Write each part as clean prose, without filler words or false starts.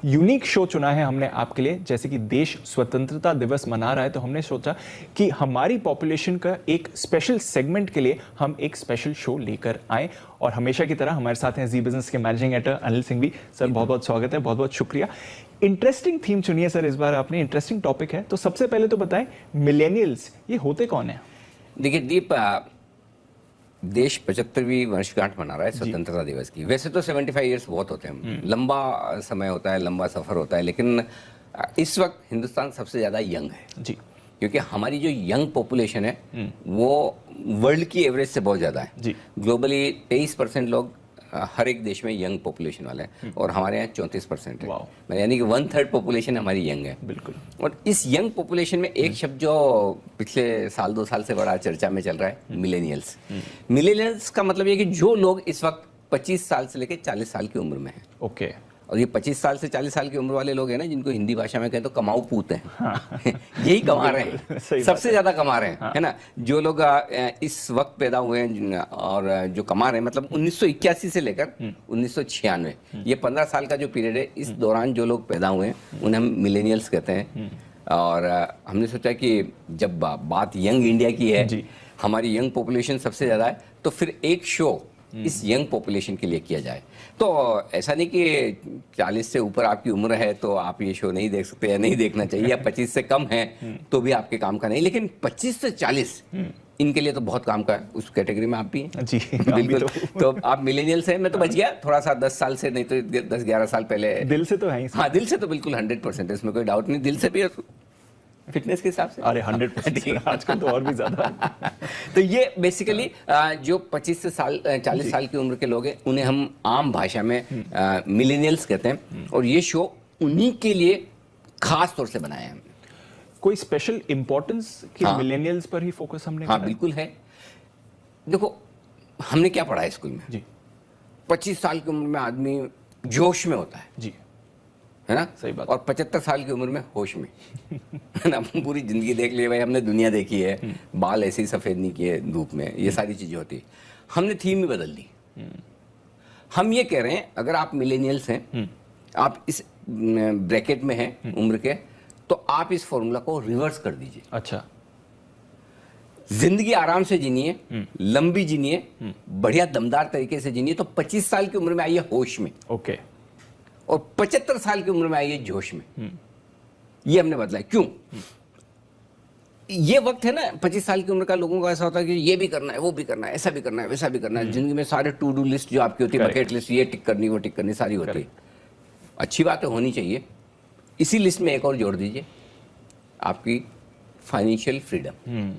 Unique show चुना है हमने आपके लिए। जैसे कि देश स्वतंत्रता दिवस मना रहा है, तो हमने सोचा कि हमारी पॉपुलेशन का एक स्पेशल सेगमेंट के लिए हम एक स्पेशल शो लेकर आए। और हमेशा की तरह हमारे साथ हैं जी बिजनेस के managing editor Anil Singhvi sir. बहुत बहुत स्वागत है, बहुत बहुत शुक्रिया। इंटरेस्टिंग थीम चुनी है सर इस बार आपने, इंटरेस्टिंग टॉपिक है। तो सबसे पहले तो बताएं, मिलेनियल्स ये होते कौन है? देखिए दीप, देश 75वीं वर्षगांठ मना रहा है स्वतंत्रता दिवस की। वैसे तो 75 ईयर्स बहुत होते हैं, लंबा समय होता है, लंबा सफर होता है, लेकिन इस वक्त हिंदुस्तान सबसे ज्यादा यंग है जी, क्योंकि हमारी जो यंग पॉपुलेशन है वो वर्ल्ड की एवरेज से बहुत ज्यादा है जी। ग्लोबली 23% लोग हर एक देश में यंग पॉपुलेशन वाले हैं और हमारे यहाँ 34% है। वाओ। यानी कि 1/3 पॉपुलेशन हमारी यंग है। बिल्कुल। और इस यंग पॉपुलेशन में एक शब्द जो पिछले साल 2 साल से बड़ा चर्चा में चल रहा है, मिलेनियल्स। मिलेनियल्स का मतलब ये कि जो लोग इस वक्त 25 साल से लेकर 40 साल की उम्र में हैं। ओके। और ये 25 साल से 40 साल की उम्र वाले लोग हैं ना, जिनको हिंदी भाषा में कहें तो कमाऊ पूत हैं। हाँ। यही कमा रहे हैं, सबसे ज्यादा कमा रहे हैं। हाँ। है ना, जो लोग इस वक्त पैदा हुए हैं और जो कमा रहे हैं, मतलब 1981 से लेकर 1996, ये 15 साल का जो पीरियड है, इस दौरान जो लोग पैदा हुए हैं उन्हें हम मिलेनियल्स कहते हैं। और हमने सोचा कि जब बात यंग इंडिया की है, हमारी यंग पॉपुलेशन सबसे ज्यादा है, तो फिर एक शो इस यंग पॉपुलेशन के लिए किया जाए। तो ऐसा नहीं कि 40 से ऊपर आपकी उम्र है तो आप ये शो नहीं देख सकते या नहीं देखना चाहिए, या 25 से कम है तो भी आपके काम का नहीं, लेकिन 25 से 40 इनके लिए तो बहुत काम का है। उस कैटेगरी में आप भी हैं जी। बिल्कुल। तो आप मिलेनियल्स हैं। मैं तो बच गया थोड़ा सा 10 साल से, नहीं तो 10-11 साल पहले। दिल से तो है ही। हाँ, दिल से तो बिल्कुल 100% है, इसमें कोई डाउट नहीं। दिल से भी, फिटनेस के हिसाब से अरे 100% आजकल तो और भी ज्यादा। तो ये बेसिकली जो 25 से 40 साल की उम्र के लोग हैं उन्हें हम आम भाषा में मिलेनियल्स कहते हैं। और ये शो उन्हीं के लिए खास तौर से बनाया है। कोई स्पेशल इंपॉर्टेंस कि हाँ। मिलेनियल्स पर ही फोकस हमने हाँ करा है? बिल्कुल है। देखो, हमने क्या पढ़ा है स्कूल में, जी 25 साल की उम्र में आदमी जोश में होता है जी, है ना, सही बात। और 75 साल की उम्र में होश में। है ना, पूरी जिंदगी देख ली भाई, हमने दुनिया देखी है, बाल ऐसे ही सफेद नहीं किए धूप में, ये सारी चीजें होती है। हमने थीम ही बदल दी। हम ये कह रहे हैं, अगर आप मिलेनियल्स हैं, आप इस ब्रैकेट में हैं उम्र के, तो आप इस फॉर्मूला को रिवर्स कर दीजिए। अच्छा। जिंदगी आराम से जीनिए, लंबी जीनिए, बढ़िया दमदार तरीके से जीनिए। तो 25 साल की उम्र में आइए होश में, ओके, और 75 साल की उम्र में आइए जोश में। ये हमने बदला है। क्यों? ये वक्त है ना, 25 साल की उम्र का लोगों का ऐसा होता है कि ये भी करना है, वो भी करना है, ऐसा भी करना है, वैसा भी करना है। जिंदगी में सारे टू डू लिस्ट जो आपकी होती है, बकेट लिस्ट, ये टिक करनी, वो टिक करनी, सारी होती है। अच्छी बात है, होनी चाहिए। इसी लिस्ट में एक और जोड़ दीजिए, आपकी फाइनेंशियल फ्रीडम,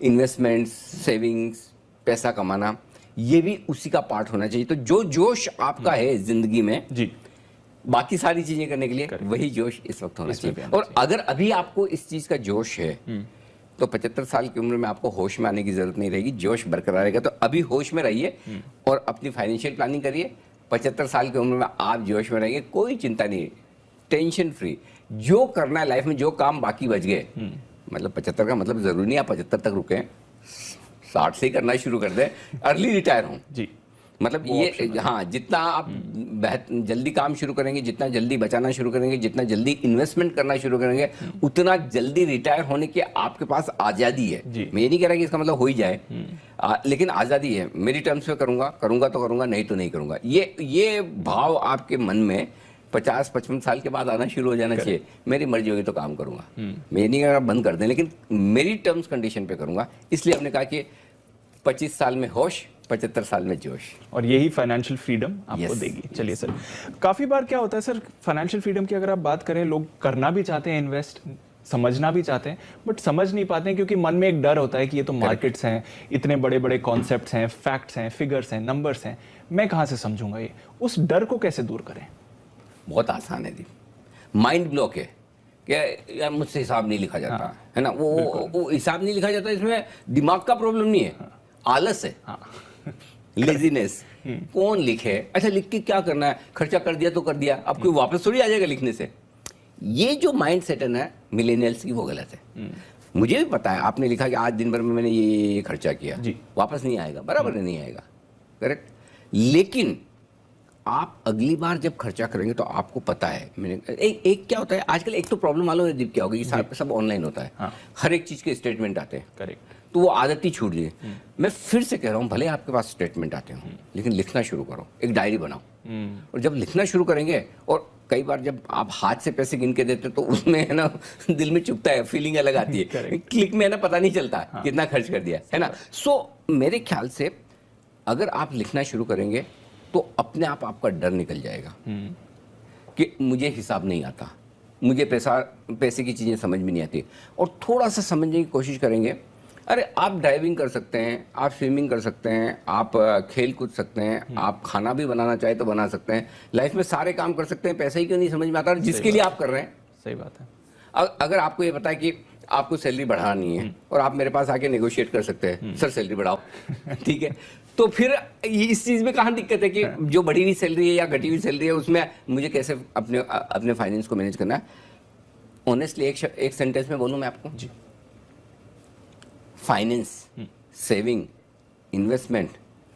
इन्वेस्टमेंट्स, सेविंग्स, पैसा कमाना, ये भी उसी का पार्ट होना चाहिए। तो जो जोश आपका है जिंदगी में जी, बाकी सारी चीजें करने के लिए, वही जोश इस वक्त होना चाहिए। और अगर अभी आपको इस चीज का जोश है, तो 75 साल की उम्र में आपको होश में आने की जरूरत नहीं रहेगी, जोश बरकरार रहेगा। तो अभी होश में रहिए और अपनी फाइनेंशियल प्लानिंग करिए। 75 साल की उम्र में आप जोश में रहेंगे, कोई चिंता नहीं, टेंशन फ्री। जो करना है लाइफ में, जो काम बाकी बच गए, मतलब 75 का मतलब जरूरी नहीं आप 75 तक रुके, 60 से ही करना शुरू कर दें, अर्ली रिटायर हों जी। मतलब ये, हाँ, जितना आप जल्दी काम शुरू करेंगे, जितना जल्दी बचाना शुरू करेंगे, जितना जल्दी इन्वेस्टमेंट करना शुरू करेंगे, उतना जल्दी रिटायर होने की आपके पास आज़ादी है। मैं ये नहीं कह रहा कि इसका मतलब हो ही जाए, लेकिन आज़ादी है। मेरी टर्म्स में करूंगा तो करूंगा, नहीं तो नहीं करूंगा। ये भाव आपके मन में 50-55 साल के बाद आना शुरू हो जाना चाहिए। मेरी मर्जी होगी तो काम करूंगा, मैं ये नहीं कह रहा बंद कर दें, लेकिन मेरी टर्म्स कंडीशन पे करूंगा। इसलिए हमने कहा कि 25 साल में होश, 75 साल में जोश, और यही फाइनेंशियल फ्रीडम आपको देगी। चलिए सर, काफी बार क्या होता है सर, फाइनेंशियल फ्रीडम की अगर आप बात करें, लोग करना भी चाहते हैं इन्वेस्ट, समझना भी चाहते हैं, बट समझ नहीं पाते हैं क्योंकि मन में एक डर होता है कि ये तो मार्केट्स हैं, इतने बड़े बड़े कॉन्सेप्ट्स हैं, फैक्ट्स हैं, फिगर्स हैं, नंबर्स हैं, मैं कहाँ से समझूंगा ये? उस डर को कैसे दूर करें? बहुत आसान है जी। माइंड ब्लॉक है क्या यार, मुझसे हिसाब नहीं लिखा जाता, है ना, वो हिसाब नहीं लिखा जाता, इसमें दिमाग का प्रॉब्लम नहीं है, आलस है, लेजीनेस। कौन लिखे? अच्छा, लिख के क्या करना है? खर्चा कर दिया तो कर दिया, अब कोई वापस थोड़ी आ जाएगा लिखने से। ये जो माइंड सेट है ना मिलेनियल्स की, वो गलत है। मुझे भी पता है, आपने लिखा कि आज दिन भर में मैंने ये खर्चा किया, वापस नहीं आएगा, बराबर नहीं आएगा, करेक्ट। लेकिन आप अगली बार जब खर्चा करेंगे तो आपको पता है। मैंने एक क्या होता है आजकल, एक तो प्रॉब्लम मालूम है दीप क्या होगी, सब ऑनलाइन होता है। हाँ। हर एक चीज के स्टेटमेंट आते हैं। करेक्ट। तो वो आदत ही छूट गई। मैं फिर से कह रहा हूँ, भले आपके पास स्टेटमेंट आते हो लेकिन लिखना शुरू करो, एक डायरी बनाओ। और जब लिखना शुरू करेंगे, और कई बार जब आप हाथ से पैसे गिन के देते तो उसमें है ना दिल में चुभता है, फीलिंग अलग आती है। क्लिक में है ना पता नहीं चलता कितना खर्च कर दिया है ना। सो मेरे ख्याल से अगर आप लिखना शुरू करेंगे तो अपने आप आपका डर निकल जाएगा कि मुझे हिसाब नहीं आता, मुझे पैसे की चीज़ें समझ में नहीं आती। और थोड़ा सा समझने की कोशिश करेंगे। अरे आप ड्राइविंग कर सकते हैं, आप स्विमिंग कर सकते हैं, आप खेल कूद सकते हैं, आप खाना भी बनाना चाहे तो बना सकते हैं, लाइफ में सारे काम कर सकते हैं। पैसा ही क्यों नहीं समझ में आता जिसके लिए आप कर रहे हैं। सही बात है। अगर आपको ये पता है कि आपको सैलरी बढ़ानी है और आप मेरे पास आके नेगोशिएट कर सकते हैं, सर सैलरी बढ़ाओ, ठीक है, तो फिर इस चीज़ में कहाँ दिक्कत है कि जो बढ़ी हुई सैलरी है या घटी हुई सैलरी है उसमें मुझे कैसे अपने फाइनेंस को मैनेज करना है। ऑनेस्टली एक सेंटेंस में बोलूँ मैं आपको जी, फाइनेंस, सेविंग, इन्वेस्टमेंट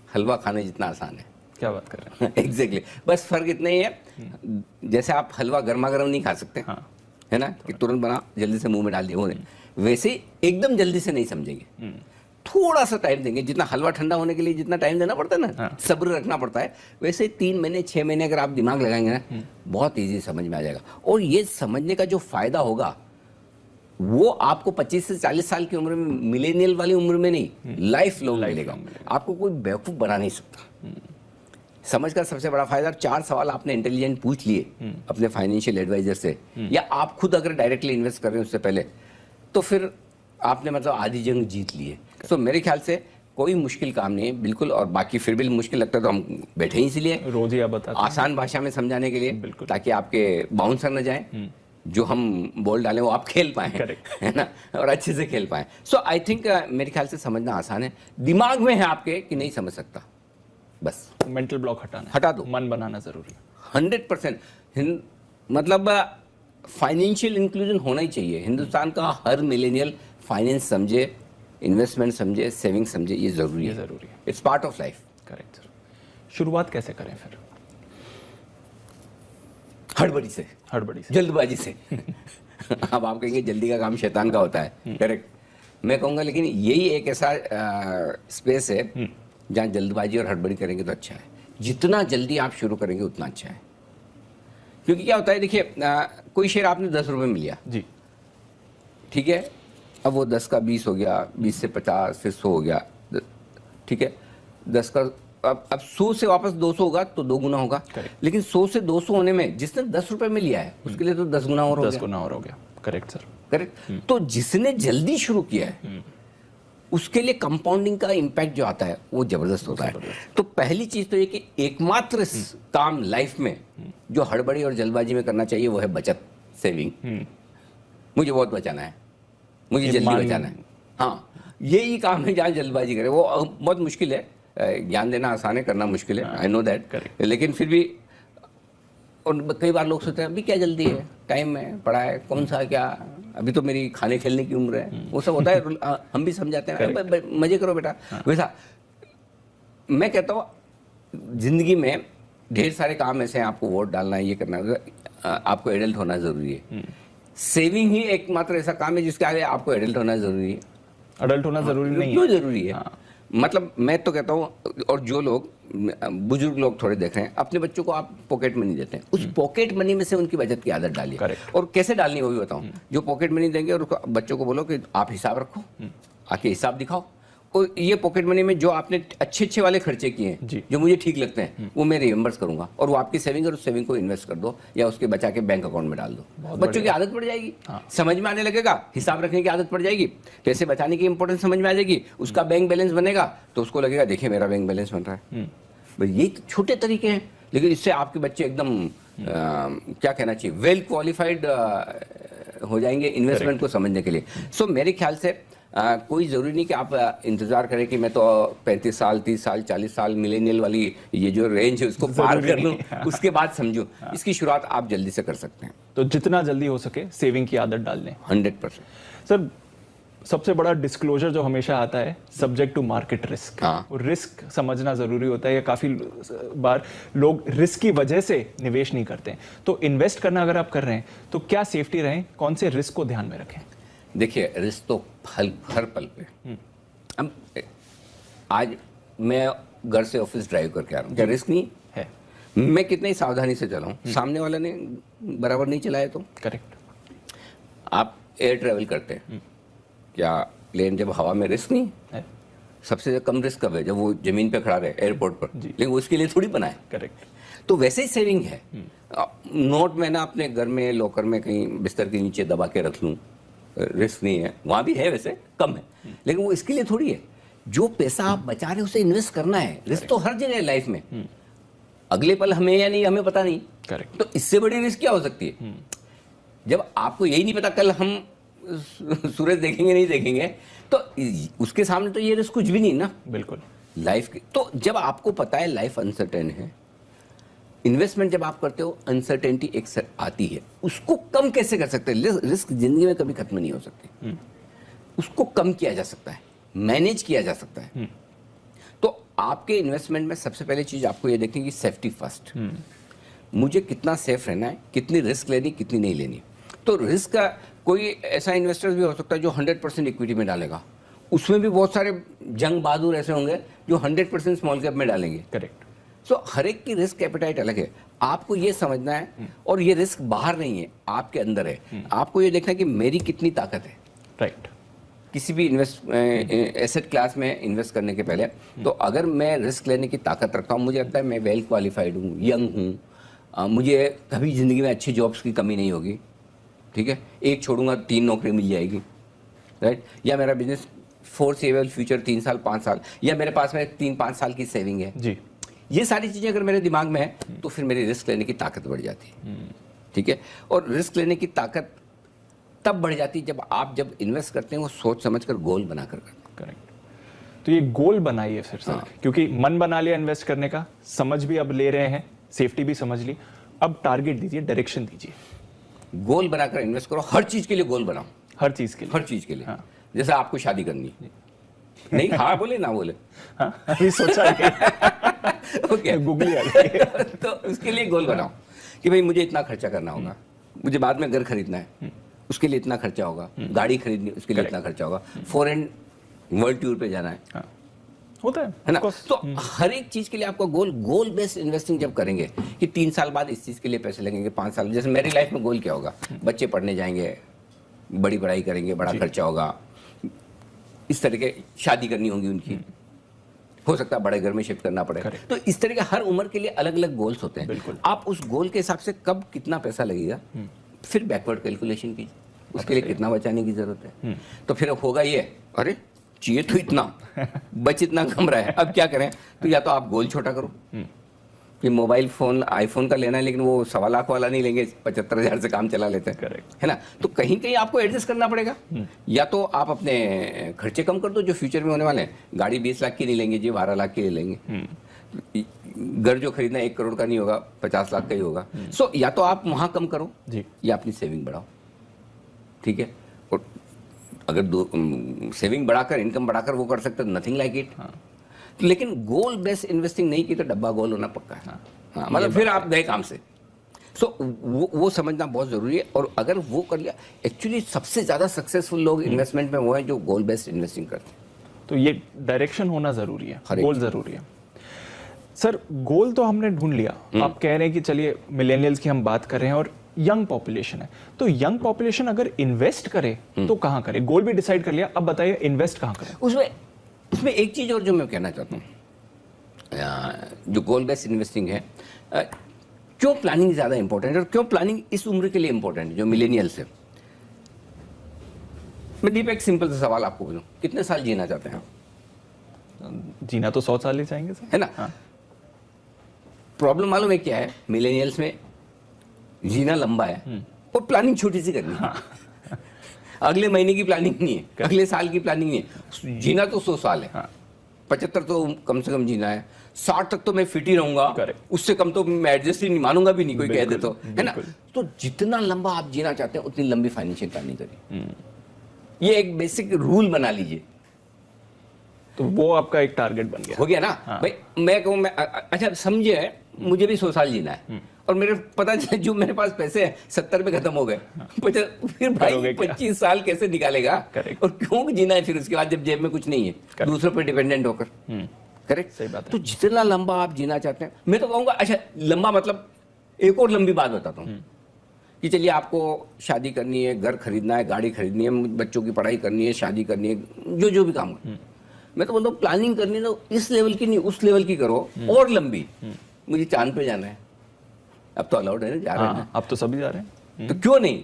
हलवा खाने जितना आसान है। क्या बात कर रहे हैं। एग्जैक्टली बस फर्क इतना ही है, जैसे आप हलवा गर्मा गर्म नहीं खा सकते, हाँ। है ना, कि तुरंत बना जल्दी से मुंह में डाल दिया, वो नहीं। वैसे ही एकदम जल्दी से नहीं समझेंगे, थोड़ा सा टाइम देंगे। जितना हलवा ठंडा होने के लिए जितना टाइम देना पड़ता है ना, हाँ। सब्र रखना पड़ता है, वैसे 3 महीने 6 महीने अगर आप दिमाग लगाएंगे ना, बहुत ईजी समझ में आ जाएगा। और ये समझने का जो फायदा होगा वो आपको 25 से 40 साल की उम्र में, मिलेनियल वाली उम्र में नहीं, लाइफ लॉन्ग मिलेगा। आपको कोई बेवकूफ बना नहीं सकता। समझ का सबसे बड़ा फायदा, 4 सवाल आपने इंटेलिजेंट पूछ लिए अपने फाइनेंशियल एडवाइजर से, या आप खुद अगर डायरेक्टली इन्वेस्ट कर रहे हैं उससे पहले, तो फिर आपने मतलब आधी जंग जीत ली है। सो मेरे ख्याल से कोई मुश्किल काम नहीं है बिल्कुल। और बाकी फिर भी मुश्किल लगता है तो हम बैठे ही इसीलिए रोज ही आप बताते हैं आसान भाषा में समझाने के लिए, बिल्कुल। ताकि आपके बाउंसर न जाए, जो हम बोल डालें वो आप खेल पाएं, है ना, और अच्छे से खेल पाएं। सो आई थिंक मेरे ख्याल से समझना आसान है। दिमाग में है आपके कि नहीं समझ सकता, बस मेंटल ब्लॉक हटाना है, हटा दो, मन बनाना जरूरी है। 100% मतलब फाइनेंशियल इंक्लूजन होना ही चाहिए। हिंदुस्तान का हर मिलेनियल फाइनेंस समझे, इन्वेस्टमेंट समझे, सेविंग समझे, ये जरूरी है। It's part of life. Correct sir. शुरुआत कैसे करें फिर? हड़बड़ी से, जल्दबाजी से। अब आप कहेंगे जल्दी का काम शैतान का होता है, करेक्ट। मैं कहूँगा लेकिन यही एक ऐसा स्पेस है जहाँ जल्दबाजी और हड़बड़ी करेंगे तो अच्छा है। जितना जल्दी आप शुरू करेंगे उतना अच्छा है। क्योंकि क्या होता है, देखिए कोई शेयर आपने 10 रुपये में लिया जी, ठीक है, अब वो 10 का 20 हो गया, 20 से 50, फिर 100 हो गया, ठीक है, 10 का अब 100 से वापस 200 होगा तो 2 गुना होगा। लेकिन 100 से 200 होने में जिसने 10 रुपए में लिया है उसके लिए तो 10 गुना और हो गया। 10 गुना और हो गया। Correct sir, correct. तो जिसने जल्दी शुरू किया है उसके लिए कंपाउंडिंग का इम्पैक्ट जो आता है वो जबरदस्त होता है। तो पहली चीज तो ये कि एकमात्र काम लाइफ में जो हड़बड़ी और जल्दबाजी में करना चाहिए वो है बचत, सेविंग। मुझे बहुत बचाना है, मुझे जल्दी बचाना है, हाँ, यही काम है जहाँ जल्दबाजी करे। वो बहुत मुश्किल है, ज्ञान देना आसान है, करना मुश्किल है, आई नो दैट। लेकिन फिर भी, और कई बार लोग सोचते हैं अभी क्या जल्दी है, टाइम है, पढ़ा है, कौन सा क्या, अभी तो मेरी खाने खेलने की उम्र है, वो सब होता है। हम भी समझाते हैं मजे करो बेटा। वैसा मैं कहता हूँ जिंदगी में ढेर सारे काम ऐसे हैं, आपको वोट डालना है, ये करना है, आपको एडल्ट होना जरूरी है। सेविंग ही एकमात्र ऐसा काम है जिसके आगे आपको एडल्ट होना जरूरी है। अडल्ट होना जरूरी नहीं है, क्यों जरूरी है? मतलब मैं तो कहता हूँ, और जो लोग बुजुर्ग लोग थोड़े देख रहे हैं, अपने बच्चों को आप पॉकेट मनी देते हैं, उस पॉकेट मनी में से उनकी बचत की आदत डालिए। और कैसे डालनी है वो भी बताऊं। जो पॉकेट मनी देंगे और बच्चों को बोलो कि आप हिसाब रखो, आके हिसाब दिखाओ, और ये पॉकेट मनी में जो आपने अच्छे वाले खर्चे किए हैं, जो मुझे ठीक लगते हैं, वो मैं रिएम्बर्स करूंगा, और वो आपकी सेविंग और उस सेविंग को इन्वेस्ट कर दो या उसके बचा के बैंक अकाउंट में डाल दो। बच्चों की आदत पड़ जाएगी, समझ में आने लगेगा, हिसाब रखने की आदत पड़ जाएगी, पैसे बचाने की इंपॉर्टेंस समझ में आ जाएगी, उसका बैंक बैलेंस बनेगा तो उसको लगेगा देखिए मेरा बैंक बैलेंस बन रहा है। भाई ये छोटे तरीके हैं, लेकिन इससे आपके बच्चे एकदम क्या कहना चाहिए, वेल क्वालिफाइड हो जाएंगे इन्वेस्टमेंट को समझने के लिए। सो मेरे ख्याल से कोई ज़रूरी नहीं कि आप इंतज़ार करें कि मैं तो 35 साल, 30 साल, 40 साल मिलेनियल वाली ये जो रेंज है उसको पार कर लूँ, उसके बाद समझूं। इसकी शुरुआत आप जल्दी से कर सकते हैं। तो जितना जल्दी हो सके सेविंग की आदत डाल लें। 100%। सर, सबसे बड़ा डिस्क्लोजर जो हमेशा आता है, सब्जेक्ट टू मार्केट रिस्क। हाँ। रिस्क समझना जरूरी होता है। या काफी बार लोग रिस्क की वजह से निवेश नहीं करते हैं। तो इन्वेस्ट करना अगर आप कर रहे हैं तो क्या सेफ्टी रहें, कौन से रिस्क को ध्यान में रखें? देखिए, रिस्क तो हर पल पे। अब आज मैं घर से ऑफिस ड्राइव करके आ रहा हूँ, क्या रिस्क नहीं है? मैं कितनी ही सावधानी से चलाऊं, सामने वाले ने बराबर नहीं चलाया तो। करेक्ट। आप एयर ट्रेवल करते हैं, क्या प्लेन जब हवा में रिस्क नहीं है? सबसे कम रिस्क कब है? जब वो जमीन पे खड़ा रहे एयरपोर्ट पर, लेकिन वो उसके लिए थोड़ी बनाए। करेक्ट। तो वैसे ही सेविंग है। नोट मैं ना अपने घर में लॉकर में कहीं बिस्तर के नीचे दबा के रख लूं, रिस्क नहीं है। वहां भी है, वैसे कम है, लेकिन वो इसके लिए थोड़ी है। जो पैसा आप बचा रहे हो उसे इन्वेस्ट करना है। रिस्क तो हर जगह है लाइफ में। अगले पल हमें या नहीं हमें पता नहीं। करेक्ट। तो इससे बड़ी रिस्क क्या हो सकती है? जब आपको यही नहीं पता कल हम सूरज देखेंगे नहीं देखेंगे, तो उसके सामने तो ये रिस्क कुछ भी नहीं ना। बिल्कुल। लाइफ की तो जब आपको पता है लाइफ अनसर्टेन है, इन्वेस्टमेंट जब आप करते हो अनसर्टेनिटी एक आती है, उसको कम कैसे कर सकते हैं? रिस्क जिंदगी में कभी खत्म नहीं हो सकती। उसको कम किया जा सकता है, मैनेज किया जा सकता है। तो आपके इन्वेस्टमेंट में सबसे पहले चीज आपको ये देखनी कि सेफ्टी फर्स्ट। मुझे कितना सेफ रहना है, कितनी रिस्क लेनी, कितनी नहीं लेनी। तो रिस्क का कोई ऐसा इन्वेस्टर भी हो सकता है जो 100% इक्विटी में डालेगा। उसमें भी बहुत सारे जंग बहादुर ऐसे होंगे जो 100% स्मॉल कैप में डालेंगे। करेक्ट। सो हर एक की रिस्क एपेटाइट अलग है। आपको ये समझना है, और ये रिस्क बाहर नहीं है, आपके अंदर है। आपको ये देखना है कि मेरी कितनी ताकत है। राइट। किसी भी एसेट क्लास में इन्वेस्ट करने के पहले, तो अगर मैं रिस्क लेने की ताकत रखता हूँ, मुझे लगता है मैं वेल क्वालिफाइड हूँ, यंग हूँ, मुझे कभी ज़िंदगी में अच्छी जॉब्स की कमी नहीं होगी। ठीक है, एक छोड़ूंगा 3 नौकरी मिल जाएगी, राइट? या मेरा बिजनेस फोरसेबल फ्यूचर 3 साल 5 साल, या मेरे पास में 3-5 साल की सेविंग है जी। ये सारी चीज़ें अगर मेरे दिमाग में है तो फिर मेरी रिस्क लेने की ताकत बढ़ जाती है। ठीक है, और रिस्क लेने की ताकत तब बढ़ जाती है जब इन्वेस्ट करते हैं वो सोच समझ कर गोल बनाकर करते हैं। करेक्ट। तो ये गोल बनाइए फिर सर। क्योंकि मन बना लिया इन्वेस्ट करने का, समझ भी अब ले रहे हैं, सेफ्टी भी समझ ली, अब टारगेट दीजिए, डायरेक्शन दीजिए। गोल बनाकर इन्वेस्ट करो, हर चीज के लिए गोल बनाओ। हर चीज के लिए? हर चीज के लिए। हाँ। जैसे आपको शादी करनी है, नहीं हाँ बोले ना बोले? हाँ, अभी सोचा ओके, गूगली आ गई। तो उसके लिए गोल बनाओ कि भाई मुझे इतना खर्चा करना होगा, मुझे बाद में घर खरीदना है, उसके लिए इतना खर्चा होगा, गाड़ी खरीदनी उसके लिए इतना खर्चा होगा, फॉरेन वर्ल्ड टूर पे जाना है। हाँ, होता है ना? तो हर एक चीज के लिए आपका गोल बेस्ड इन्वेस्टिंग जब करेंगे कि 3 साल बाद इस चीज के लिए पैसे लगेंगे, 5 साल, जैसे मेरी लाइफ में गोल क्या होगा, बच्चे पढ़ने जाएंगे, बड़ी पढ़ाई करेंगे, बड़ा खर्चा होगा, इस तरह के शादी करनी होगी उनकी, हो सकता है बड़े घर में शिफ्ट करना पड़े। तो इस तरह के हर उम्र के लिए अलग अलग गोल्स होते हैं। आप उस गोल के हिसाब से कब कितना पैसा लगेगा, फिर बैकवर्ड कैलकुलेशन कीजिए, उसके लिए कितना बचाने की जरूरत है। तो फिर होगा ये, अरे चाहिए तो इतना, बच इतना कम रहा है, अब क्या करें? तो या तो आप गोल छोटा करो कि मोबाइल फोन आईफोन का लेना है, लेकिन वो 1.25 लाख वाला नहीं लेंगे, 75,000 से काम चला लेते हैं। करेक्ट है ना? तो कहीं कहीं आपको एडजस्ट करना पड़ेगा। या तो आप अपने खर्चे कम कर दो जो फ्यूचर में होने वाले हैं। गाड़ी 20 लाख की नहीं लेंगे जी, 12 लाख की ले लेंगे। घर जो खरीदना 1 करोड़ का नहीं होगा, 50 लाख का ही होगा। सो या तो आप वहां कम करो जी, या अपनी सेविंग बढ़ाओ। ठीक है, और अगर सेविंग बढ़ाकर इनकम बढ़ाकर वो कर सकते, नथिंग लाइक इट। लेकिन गोल बेस्ड इन्वेस्टिंग नहीं की तो डब्बा गोल होना पक्का है। हाँ, मतलब फिर आप गए काम से। सो वो समझना बहुत जरूरी है। और अगर वो कर लिया, एक्चुअली सबसे ज्यादा सक्सेसफुल लोग इन्वेस्टमेंट में वो हैं जो गोल बेस्ड इन्वेस्टिंग करते हैं। तो ये डायरेक्शन होना जरूरी है, गोल जरूरी है। सर, गोल तो हमने ढूंढ लिया, आप कह रहे हैं कि चलिए मिलेनियल्स की हम बात कर रहे हैं और यंग पॉपुलेशन है, तो यंग पॉपुलेशन अगर इन्वेस्ट करे तो कहाँ करे? गोल भी डिसाइड कर लिया, अब बताइए इन्वेस्ट कहाँ करें? उसमें एक चीज और जो मैं कहना चाहता हूँ, जो गोल बेस्ड इन्वेस्टिंग है, क्यों प्लानिंग ज्यादा इंपॉर्टेंट है और क्यों प्लानिंग इस उम्र के लिए इंपॉर्टेंट है जो मिलेनियल्स है। मैं दीप एक सिंपल सा सवाल आपको पूछूं, कितने साल जीना चाहते हैं आप? जीना तो 100 साल ही चाहेंगे सर, है ना? हाँ। प्रॉब्लम मालूम है क्या है? मिलेनियल्स में जीना लंबा है और प्लानिंग छोटी सी करनी है। हाँ। अगले महीने की प्लानिंग नहीं है, अगले साल की प्लानिंग नहीं है। जीना तो 100 साल है, हाँ। 75 तो कम से कम जीना है, 60 तक तो मैं फिट ही रहूंगा, Correct. उससे कम तो मैं एडजस्ट ही नहीं मानूंगा भी नहीं, कोई कह दे तो, है ना? तो जितना लंबा आप जीना चाहते हैं उतनी लंबी फाइनेंशियल प्लानिंग करिए। ये एक बेसिक रूल बना लीजिए, तो वो आपका एक टारगेट बन गया, हो गया ना। हाँ। भाई मैं कहूँ, मैं अच्छा समझे, मुझे भी 100 साल जीना है और मेरे पता चला जो मेरे पास पैसे हैं 70 पे खत्म हो गए, फिर भाई 25 साल कैसे निकालेगा? और क्यों जीना है फिर उसके बाद जब जेब में कुछ नहीं है, दूसरों पे डिपेंडेंट होकर। करेक्ट, सही बात है। तो जितना लंबा आप जीना चाहते हैं, मैं तो कहूँगा, अच्छा लंबा मतलब एक और लंबी बात बताता हूँ कि चलिए आपको शादी करनी है, घर खरीदना है, गाड़ी खरीदनी है, बच्चों की पढ़ाई करनी है, शादी करनी है, जो जो भी काम है, मैं तो बोलता हूँ प्लानिंग करनी है तो इस लेवल की नहीं, उस लेवल की करो और लंबी। मुझे चांद पे जाना है, अब तो अलाउड है ना, जा रहे हैं, अब तो सभी जा रहे हैं, तो क्यों नहीं?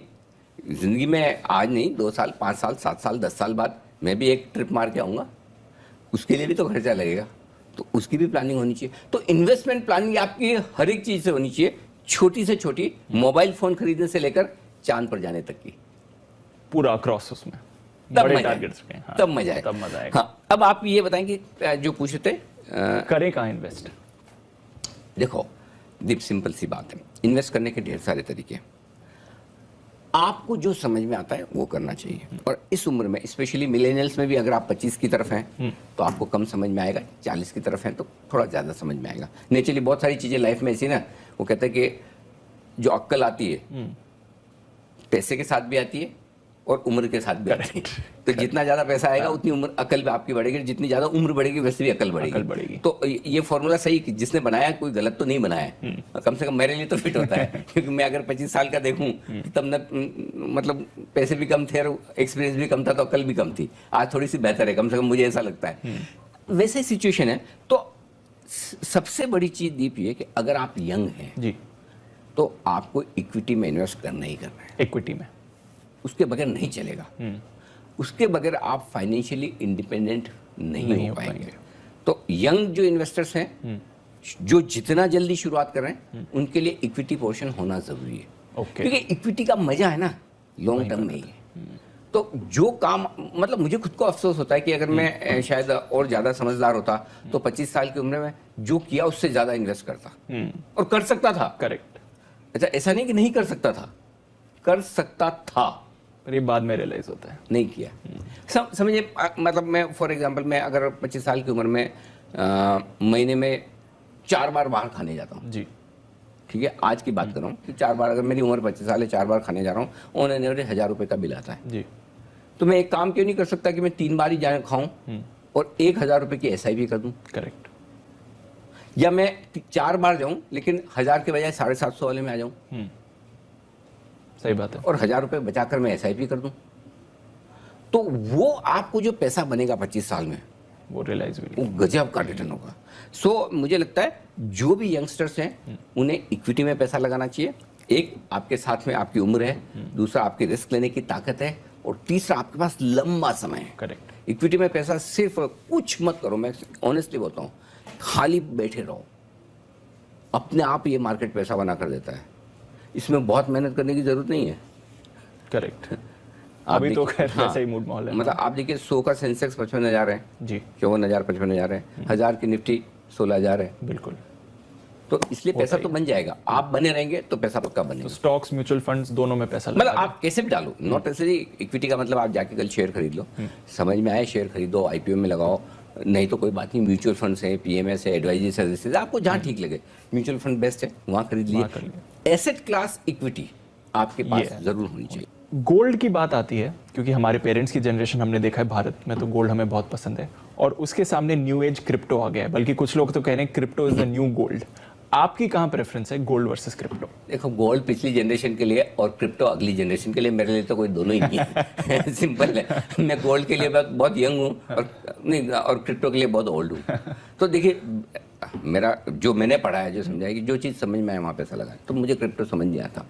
जिंदगी में आज नहीं, 2 साल, 5 साल, 7 साल, 10 साल बाद मैं भी एक ट्रिप मार के आऊँगा, उसके लिए भी तो खर्चा लगेगा, तो उसकी भी प्लानिंग होनी चाहिए। तो इन्वेस्टमेंट प्लानिंग आपकी हर एक चीज़ से होनी चाहिए, छोटी से छोटी, मोबाइल फोन खरीदने से लेकर चांद पर जाने तक की, पूरा अक्रॉस उसमें तब बड़े मजा टारगेट्स के। हाँ, तब मजा आएगा, तब मजा आएगा। हाँ, अब आप ये बताएंगे जो पूछे थे, करें कहाँ इन्वेस्ट? देखो दीप, सिंपल सी बात है, इन्वेस्ट करने के ढेर सारे तरीके हैं, आपको जो समझ में आता है वो करना चाहिए। और इस उम्र में स्पेशली मिलेनियल्स में भी अगर आप 25 की तरफ हैं तो आपको कम समझ में आएगा, 40 की तरफ हैं तो थोड़ा ज़्यादा समझ में आएगा। नेचुरली बहुत सारी चीज़ें लाइफ में ऐसी ना, वो कहते हैं कि जो अक्ल आती है पैसे के साथ भी आती है और उम्र के साथ भी आती है। तो जितना ज़्यादा पैसा आएगा उतनी उम्र अकल भी आपकी बढ़ेगी, जितनी ज़्यादा उम्र बढ़ेगी वैसे भी अकल बढ़ेगी। तो ये फॉर्मूला सही कि जिसने बनाया कोई गलत तो नहीं बनाया है, कम से कम मेरे लिए तो फिट होता है क्योंकि मैं अगर 25 साल का देखूं तब न मतलब पैसे भी कम थे और एक्सपीरियंस भी कम था, तो अकल भी कम थी। आज थोड़ी सी बेहतर है, कम से कम मुझे ऐसा लगता है। वैसे सिचुएशन है। तो सबसे बड़ी चीज़ दीप ये कि अगर आप यंग हैं जी, तो आपको इक्विटी में इन्वेस्ट करना ही करना है। इक्विटी में उसके बगैर नहीं चलेगा, उसके बगैर आप फाइनेंशियली इंडिपेंडेंट नहीं हो पाएंगे। तो यंग जो इन्वेस्टर्स हैं, जो जितना जल्दी शुरुआत कर रहे हैं, उनके लिए इक्विटी पोर्शन होना जरूरी है। क्योंकि इक्विटी का मजा है ना लॉन्ग टर्म में ही है। तो जो काम, मतलब मुझे खुद को अफसोस होता है कि अगर मैं शायद और ज़्यादा समझदार होता तो 25 साल की उम्र में जो किया उससे ज़्यादा इन्वेस्ट करता और कर सकता था। करेक्ट। अच्छा, ऐसा नहीं कि नहीं कर सकता था, कर सकता था, पर ये बाद में रियलाइज होता है नहीं किया। समझिए, मतलब मैं फॉर एग्जांपल, मैं अगर 25 साल की उम्र में महीने में 4 बार बाहर खाने जाता हूँ जी, ठीक है, आज की बात कर रहा हूँ कि 4 बार, अगर मेरी उम्र 25 साल है, 4 बार खाने जा रहा हूँ, ऑन एन एवरेज 1000 रुपये का बिल आता है जी। तो मैं एक काम क्यों नहीं कर सकता कि मैं 3 बार ही जाने खाऊं और 1000 रुपये की SIP कर दूं? करेक्ट। या मैं 4 बार जाऊं लेकिन 1000 के बजाय 750 वाले में आ जाऊं, सही बात है, और 1000 रुपये बचाकर मैं SIP कर दूं, तो वो आपको जो पैसा बनेगा 25 साल में, वो रियलाइज भी वो गजब का रिटर्न होगा। सो मुझे लगता है जो भी यंगस्टर्स हैं उन्हें इक्विटी में पैसा लगाना चाहिए। एक, आपके साथ में आपकी उम्र है, दूसरा आपकी रिस्क लेने की ताकत है, और तीसरा आपके पास लंबा समय है। करेक्ट। इक्विटी में पैसा सिर्फ कुछ मत करो, मैं ऑनेस्टली बोलता हूँ, खाली बैठे रहो, अपने आप ये मार्केट पैसा बना कर देता है, इसमें बहुत मेहनत करने की जरूरत नहीं है। करेक्ट। अभी तो खैर वैसा ही मूड माहौल है, मतलब आप देखिए 100 का सेंसेक्स 55,000 है जी, 54,000 55,000 है, 1000 की निफ्टी 16,000 है, बिल्कुल। तो इसलिए पैसा तो बन जाएगा, आप बने रहेंगे तो पैसा पक्का तो बनेगा। स्टॉक्स, म्यूचुअल फंड्स दोनों में पैसा मतलब लगा आप कैसे भी डालो, नॉट नेसेसरी इक्विटी का मतलब आप जाके कल शेयर खरीद लो, समझ में आए शेयर खरीदो, IPO में लगाओ, नहीं तो कोई बात नहीं, म्यूचुअल फंड्स है, PMS है, एडवाइजरी सर्विसेज, आपको जहाँ ठीक लगे, म्यूचुअल फंड बेस्ट है, वहाँ खरीद लिए। एसेट क्लास इक्विटी आपके पास जरूर होनी चाहिए। गोल्ड की बात आती है क्योंकि हमारे पेरेंट्स की जनरेशन, हमने देखा है भारत में तो गोल्ड हमें बहुत पसंद है, और उसके सामने न्यू एज क्रिप्टो आ गया है, बल्कि कुछ लोग तो कह रहे हैं crypto is the new gold. आपकी कहाँ प्रेफरेंस है, गोल्ड वर्सेस क्रिप्टो? देखो, गोल्ड पिछली जनरेशन के लिए और क्रिप्टो अगली जनरेशन के लिए, मेरे लिए तो कोई दोनों ही नहीं है सिंपल है। मैं गोल्ड के लिए बहुत यंग हूँ और क्रिप्टो के लिए बहुत ओल्ड हूँ। तो देखिए, मेरा जो मैंने पढ़ा है, जो समझा है कि जो चीज़ समझ में आए वहाँ पैसा लगाए, तो मुझे क्रिप्टो समझ नहीं आता।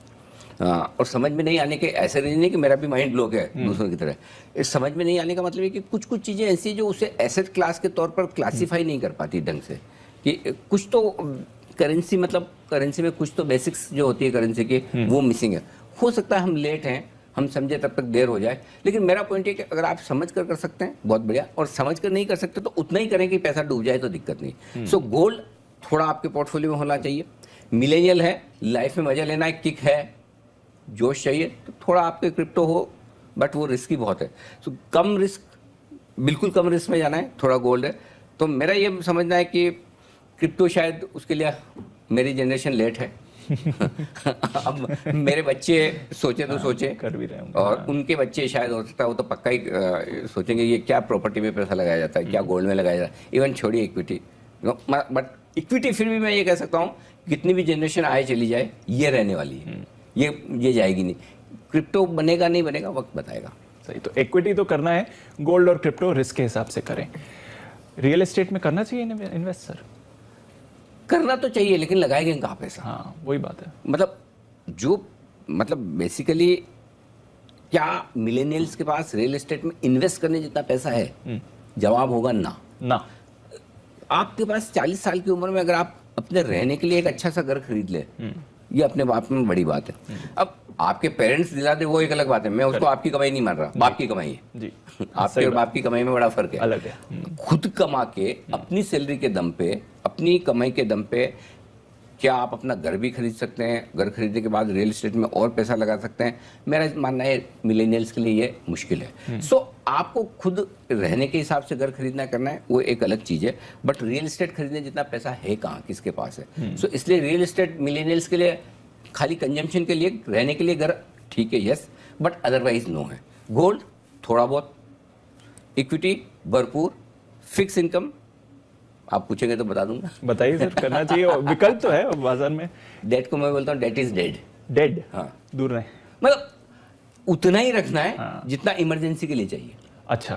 और समझ में नहीं आने के ऐसे रीजन नहीं कि मेरा भी माइंड ब्लॉक है दूसरों की तरह। इस समझ में नहीं आने का मतलब है कि कुछ कुछ चीज़ें ऐसी जो उसे एसेट क्लास के तौर पर क्लासीफाई नहीं कर पाती ढंग से, कि कुछ तो करेंसी, मतलब करेंसी में कुछ तो बेसिक्स जो होती है करेंसी की, वो मिसिंग है। हो सकता है हम लेट हैं, हम समझे तब तक देर हो जाए, लेकिन मेरा पॉइंट है कि अगर आप समझ कर सकते हैं बहुत बढ़िया, और समझ कर नहीं कर सकते तो उतना ही करें कि पैसा डूब जाए तो दिक्कत नहीं। सो गोल्ड थोड़ा आपके पोर्टफोलियो में होना चाहिए। मिलेनियल है, लाइफ में मजा लेना है, किक है, जोश चाहिए, तो थोड़ा आपके क्रिप्टो हो, बट वो रिस्की बहुत है। सो कम रिस्क, बिल्कुल कम रिस्क में जाना है, थोड़ा गोल्ड है। तो मेरा ये समझना है कि क्रिप्टो शायद उसके लिए मेरी जनरेशन लेट है। अब मेरे बच्चे सोचे तो सोचे, कर भी रहे होंगे, और उनके बच्चे शायद हो सकता है वो तो पक्का ही सोचेंगे ये क्या प्रॉपर्टी में पैसा लगाया जाता है, क्या गोल्ड में लगाया जाता है, इवन छोड़िए इक्विटी। बट इक्विटी फिर भी मैं ये कह सकता हूँ कितनी भी जनरेशन आए चली जाए ये रहने वाली है, ये जाएगी नहीं। क्रिप्टो बनेगा नहीं बनेगा वक्त बताएगा। सही, तो इक्विटी तो करना है, गोल्ड और क्रिप्टो रिस्क के हिसाब से करें। रियल एस्टेट में करना चाहिए इन्वेस्ट सर? करना तो चाहिए, लेकिन लगाएंगे कहाँ पैसा? हाँ, वही बात है। मतलब बेसिकली क्या मिलेनियल्स के पास रियल एस्टेट में इन्वेस्ट करने जितना पैसा है? जवाब होगा ना। आपके पास 40 साल की उम्र में अगर आप अपने रहने के लिए एक अच्छा सा घर खरीद ले, ये अपने बाप में बड़ी बात है। अब आपके पेरेंट्स दिला दे वो एक अलग बात है, मैं उसको आपकी कमाई नहीं मान रहा, बाप की कमाई है जी। आपके और बाप की कमाई में बड़ा फर्क है, अलग है। खुद कमा के अपनी सैलरी के दम पे, अपनी कमाई के दम पे क्या आप अपना घर भी खरीद सकते हैं? घर खरीदने के बाद रियल एस्टेट में और पैसा लगा सकते हैं। मेरा मानना है मिलेनियल्स के लिए ये मुश्किल है। सो आपको खुद रहने के हिसाब से घर खरीदना करना है, वो एक अलग चीज़ है। बट रियल एस्टेट खरीदने जितना पैसा है कहाँ, किसके पास है? सो इसलिए रियल एस्टेट मिलेनियल्स के लिए खाली कंजम्पशन के लिए, रहने के लिए घर ठीक है, यस, बट अदरवाइज नो है। गोल्ड थोड़ा बहुत, इक्विटी भरपूर, फिक्स इनकम आप पूछेंगे तो बता दूंगा। बताइए सर, करना चाहिए, विकल्प तो है बाजार में। डेट को मैं बोलता हूँ डेट इज डेड। हाँ, दूर रहे, मतलब उतना ही रखना है जितना इमरजेंसी के लिए चाहिए। अच्छा,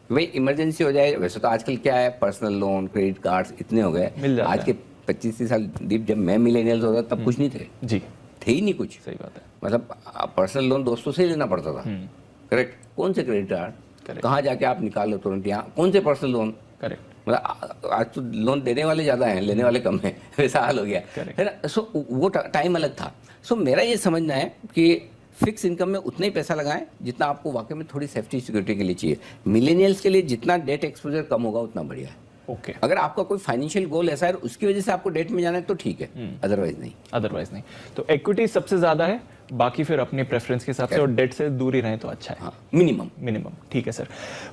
भाई इमरजेंसी हो जाए, वैसे तो आजकल क्या है, पर्सनल लोन, क्रेडिट कार्ड्स इतने हो गए। आज के 25 साल दीप जब मैं मिलेनियल होता तब कुछ नहीं थे जी, थे ही नहीं कुछ। सही बात है। मतलब पर्सनल लोन दोस्तों से ही लेना पड़ता था, करेक्ट। कौन से क्रेडिट कार्ड, कहाँ जाके आप निकाल लो तुरंत, यहाँ कौन से पर्सनल लोन, करेक्ट। मतलब आज तो लोन देने वाले ज़्यादा हैं, लेने वाले कम हैं, वैसा हाल हो गया है ना। सो वो टाइम अलग था। सो मेरा ये समझना है कि फिक्स इनकम में उतना ही पैसा लगाएं जितना आपको वाकई में थोड़ी सेफ्टी सिक्योरिटी के लिए चाहिए। मिलेनियल्स के लिए जितना डेट एक्सपोजर कम होगा उतना बढ़िया है। ओके, अगर आपका कोई फाइनेंशियल गोल ऐसा है उसकी वजह से आपको डेट में जाना है तो ठीक है, अदरवाइज नहीं। तो इक्विटी सबसे ज्यादा है, बाकी फिर अपने प्रेफरेंस के हिसाब से, और डेट से दूर ही रहें तो अच्छा है। मिनिमम ठीक है सर।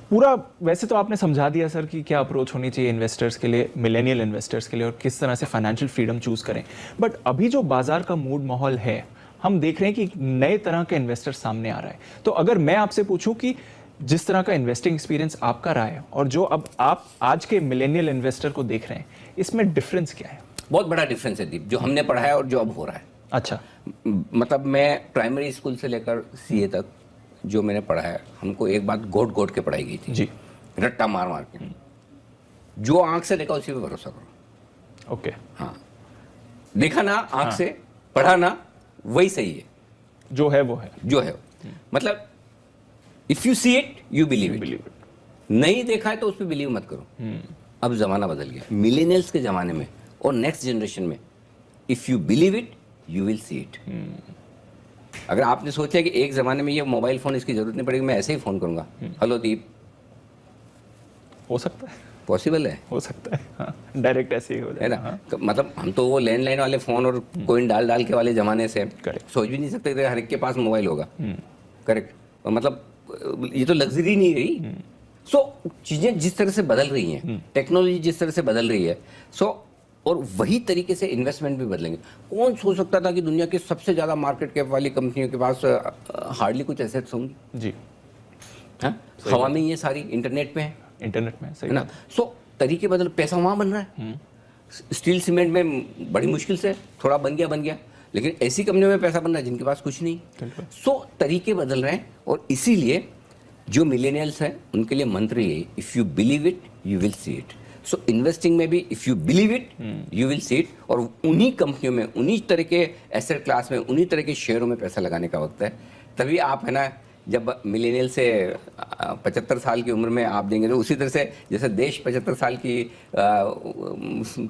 पूरा वैसे तो आपने समझा दिया सर कि क्या अप्रोच होनी चाहिए इन्वेस्टर्स के लिए, मिलेनियल इन्वेस्टर्स के लिए, और किस तरह से फाइनेंशियल फ्रीडम चूज करें। बट अभी जो बाजार का मूड माहौल है, हम देख रहे हैं कि नए तरह के इन्वेस्टर सामने आ रहा है। तो अगर मैं आपसे पूछूं कि जिस तरह का इन्वेस्टिंग एक्सपीरियंस आपका रहा है और जो अब आप आज के मिलेनियल इन्वेस्टर को देख रहे हैं, इसमें डिफरेंस क्या है? बहुत बड़ा डिफरेंस है दीप, जो हमने पढ़ा है और जो अब हो रहा है। अच्छा, मतलब मैं प्राइमरी स्कूल से लेकर सीए तक जो मैंने पढ़ा है, हमको एक बात घोट के पढ़ाई गई थी जी, रट्टा मार के। जो आंख से देखा उसी पे भरोसा करो। ओके, हाँ, देखा ना आंख से, पढ़ा ना, वही सही है, जो है वो है। मतलब if you see it you believe it, नहीं देखा है तो उस पर बिलीव मत करो। अब जमाना बदल गया, मिलेनियल्स के जमाने में और नेक्स्ट जनरेशन में if you believe it you will see it. अगर आपने सोचा कि एक जमाने में ये मोबाइल फोन इसकी जरूरत नहीं पड़ेगी, मैं ऐसे ही फोन करूंगा, हेलो दीप, हो सकता है, पॉसिबल है, हो सकता है, हाँ, डायरेक्ट ऐसे ही हो जाए ना। हाँ। मतलब हम तो वो लैंडलाइन वाले फोन और कोइन डाल के वाले जमाने से सोच भी नहीं सकते थे हर एक के पास मोबाइल होगा, करेक्ट। मतलब ये तो लग्जरी नहीं रही। सो चीजें जिस तरह से बदल रही हैं, टेक्नोलॉजी जिस तरह से बदल रही है, सो और वही तरीके से इन्वेस्टमेंट भी बदलेंगे। कौन सोच सकता था कि दुनिया की सबसे ज्यादा मार्केट कैप वाली कंपनियों के पास हार्डली कुछ एसेट्स होंगे जी, हाँ, हवा में ये सारी इंटरनेट में है, इंटरनेट में, सही है ना। सो तरीके बदल, पैसा वहां बन रहा है। स्टील सीमेंट में बड़ी मुश्किल से थोड़ा बन गया, लेकिन ऐसी कंपनियों में पैसा बन रहा है जिनके पास कुछ नहीं। सो तरीके बदल रहे हैं, और इसीलिए जो मिलेनियल्स हैं उनके लिए मंत्र ये, if you believe it you will see it. So investing में भी if you believe it you will see it, और उन्हीं कंपनियों में, उन्हीं तरह के एसेट क्लास में, उन्हीं तरह के शेयरों में पैसा लगाने का वक्त है। तभी आप, है ना, जब मिलेनियल से 75 साल की उम्र में आप देंगे तो उसी तरह से जैसे देश 75 साल की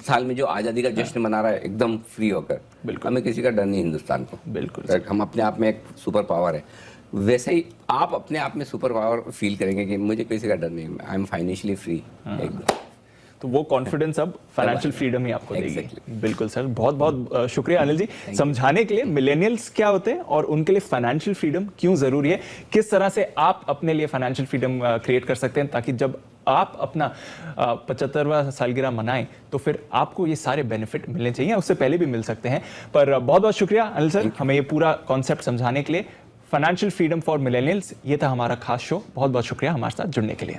साल में जो आज़ादी का जश्न मना रहा है एकदम फ्री होकर, हमें किसी का डर नहीं हिंदुस्तान को, बिल्कुल, हम अपने आप में एक सुपर पावर है, वैसे ही आप अपने आप में सुपर पावर फील करेंगे कि मुझे किसी का डर नहीं, आई एम फाइनेंशियली फ्री एकदम। तो वो कॉन्फिडेंस अब फाइनेंशियल फ्रीडम ही आपको देगी। बिल्कुल सर, बहुत बहुत शुक्रिया अनिल जी समझाने के लिए मिलेनियल्स क्या होते हैं और उनके लिए फाइनेंशियल फ्रीडम क्यों जरूरी है, किस तरह से आप अपने लिए फाइनेंशियल फ्रीडम क्रिएट कर सकते हैं ताकि जब आप अपना 75वां सालगिरह मनाएं तो फिर आपको ये सारे बेनिफिट मिलने चाहिए, उससे पहले भी मिल सकते हैं। पर बहुत बहुत शुक्रिया अनिल सर हमें ये पूरा कॉन्सेप्ट समझाने के लिए। फाइनेंशियल फ्रीडम फॉर मिलेनियल्स, ये था हमारा खास शो। बहुत बहुत शुक्रिया हमारे साथ जुड़ने के लिए।